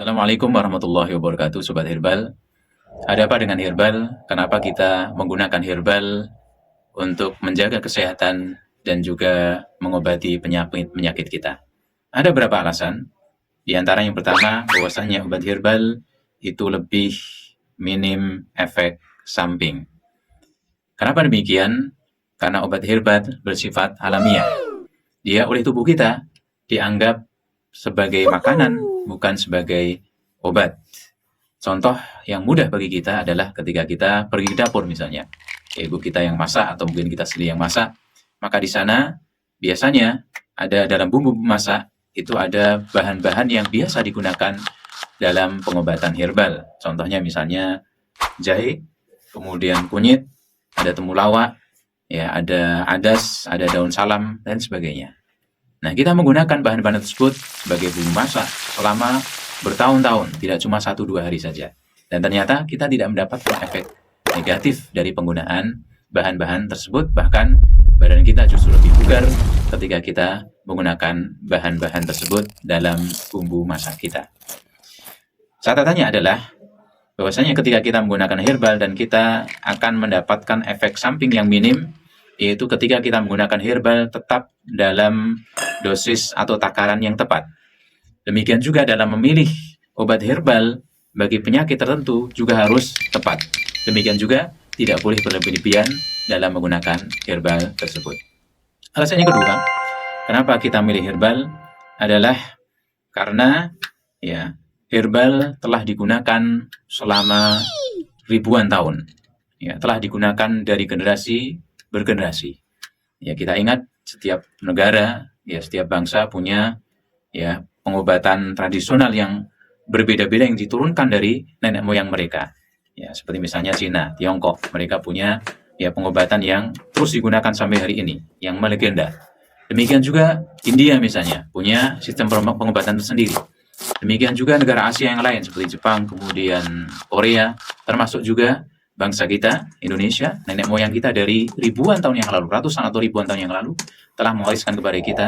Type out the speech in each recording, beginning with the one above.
Assalamualaikum warahmatullahi wabarakatuh, Sobat Herbal. Ada apa dengan herbal? Kenapa kita menggunakan herbal untuk menjaga kesehatan dan juga mengobati penyakit kita? Ada beberapa alasan. Di antara yang pertama, bahwasanya obat herbal itu lebih minim efek samping. Kenapa demikian? Karena obat herbal bersifat alamiah. Dia oleh tubuh kita dianggap sebagai makanan, bukan sebagai obat. Contoh yang mudah bagi kita adalah ketika kita pergi ke dapur misalnya. Ibu kita yang masak atau mungkin kita sendiri yang masak, maka di sana biasanya ada dalam bumbu masak itu ada bahan-bahan yang biasa digunakan dalam pengobatan herbal. Contohnya misalnya jahe, kemudian kunyit, ada temulawak, ya ada adas, ada daun salam dan sebagainya. Nah, kita menggunakan bahan-bahan tersebut sebagai bumbu masak selama bertahun-tahun, tidak cuma 1-2 hari saja. Dan ternyata kita tidak mendapatkan efek negatif dari penggunaan bahan-bahan tersebut, bahkan badan kita justru lebih bugar ketika kita menggunakan bahan-bahan tersebut dalam bumbu masak kita. Catatannya adalah bahwasanya ketika kita menggunakan herbal dan kita akan mendapatkan efek samping yang minim, yaitu ketika kita menggunakan herbal tetap dalam dosis atau takaran yang tepat. Demikian juga dalam memilih obat herbal bagi penyakit tertentu juga harus tepat. Demikian juga tidak boleh berlebihan dalam menggunakan herbal tersebut. Alasan yang kedua, kenapa kita milih herbal adalah karena herbal telah digunakan selama ribuan tahun. Telah digunakan dari generasi bergenerasi. Kita ingat setiap negara, setiap bangsa punya pengobatan tradisional yang berbeda-beda yang diturunkan dari nenek moyang mereka. Seperti misalnya Cina, Tiongkok, mereka punya pengobatan yang terus digunakan sampai hari ini, yang melegenda. Demikian juga India misalnya, punya sistem pengobatan tersendiri. Demikian juga negara Asia yang lain seperti Jepang, kemudian Korea, termasuk juga bangsa kita, Indonesia, nenek moyang kita dari ribuan tahun yang lalu, ratusan atau ribuan tahun yang lalu, telah mewariskan kepada kita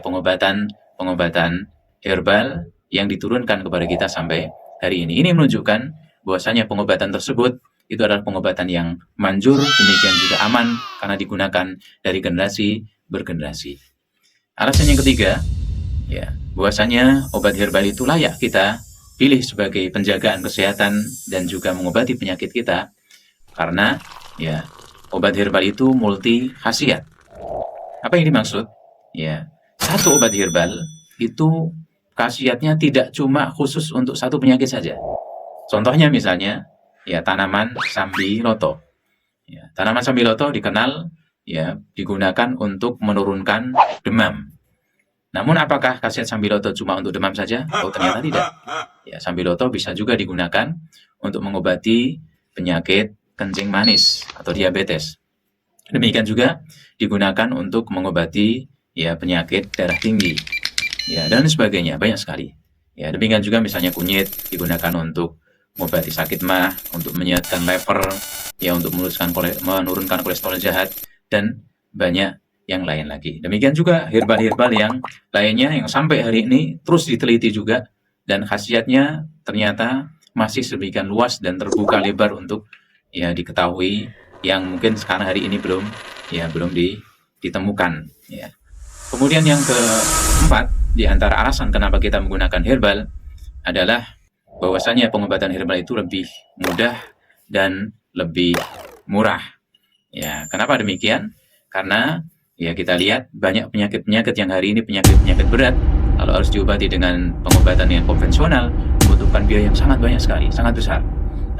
pengobatan herbal yang diturunkan kepada kita sampai hari ini. Ini menunjukkan bahwasanya pengobatan tersebut itu adalah pengobatan yang manjur, demikian juga aman karena digunakan dari generasi bergenerasi. Alasan yang ketiga, bahwasanya obat herbal itu layak kita pilih sebagai penjagaan kesehatan dan juga mengobati penyakit kita karena obat herbal itu multi khasiat. Apa yang dimaksud? Satu obat herbal itu khasiatnya tidak cuma khusus untuk satu penyakit saja. Contohnya misalnya tanaman sambiloto. Tanaman sambiloto dikenal digunakan untuk menurunkan demam. Namun apakah khasiat sambiloto cuma untuk demam saja? Oh, ternyata tidak. Sambiloto bisa juga digunakan untuk mengobati penyakit kencing manis atau diabetes. Demikian juga digunakan untuk mengobati penyakit darah tinggi. Dan sebagainya, banyak sekali. Demikian juga misalnya kunyit digunakan untuk mengobati sakit mah, untuk menyehatkan lever, untuk menurunkan kolesterol jahat dan banyak yang lain lagi. Demikian juga herbal-herbal yang lainnya yang sampai hari ini terus diteliti juga dan khasiatnya ternyata masih sedemikian luas dan terbuka lebar untuk diketahui yang mungkin sekarang hari ini belum ditemukan. Kemudian yang keempat, di antara alasan kenapa kita menggunakan herbal adalah bahwasanya pengobatan herbal itu lebih mudah dan lebih murah. Kenapa demikian? Karena kita lihat banyak penyakit-penyakit yang hari ini penyakit-penyakit berat, kalau harus diobati dengan pengobatan yang konvensional membutuhkan biaya yang sangat banyak sekali, sangat besar.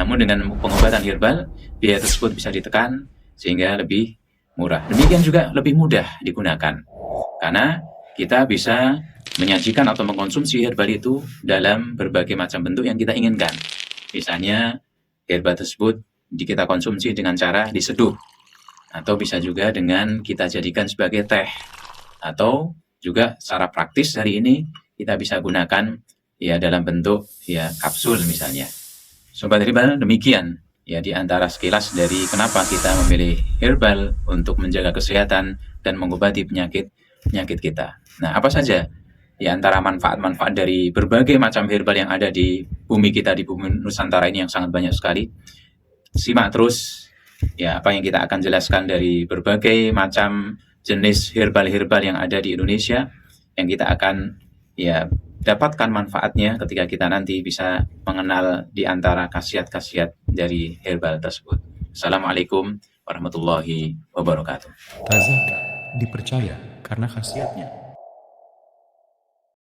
Namun dengan pengobatan herbal, biaya tersebut bisa ditekan sehingga lebih murah. Demikian juga lebih mudah digunakan. Karena kita bisa menyajikan atau mengkonsumsi herbal itu dalam berbagai macam bentuk yang kita inginkan. Misalnya herbal tersebut kita konsumsi dengan cara diseduh, atau bisa juga dengan kita jadikan sebagai teh, atau juga secara praktis hari ini kita bisa gunakan dalam bentuk kapsul misalnya. Sobat Herbal, demikian di antara sekilas dari kenapa kita memilih herbal untuk menjaga kesehatan dan mengobati penyakit kita. Nah, apa saja di antara manfaat-manfaat dari berbagai macam herbal yang ada di bumi kita, di bumi Nusantara ini yang sangat banyak sekali. Simak terus ya apa yang kita akan jelaskan dari berbagai macam jenis herbal-herbal yang ada di Indonesia, yang kita akan ya dapatkan manfaatnya ketika kita nanti bisa mengenal di antara khasiat-khasiat dari herbal tersebut. Assalamualaikum warahmatullahi wabarakatuh. Tazakar dipercaya karena khasiatnya.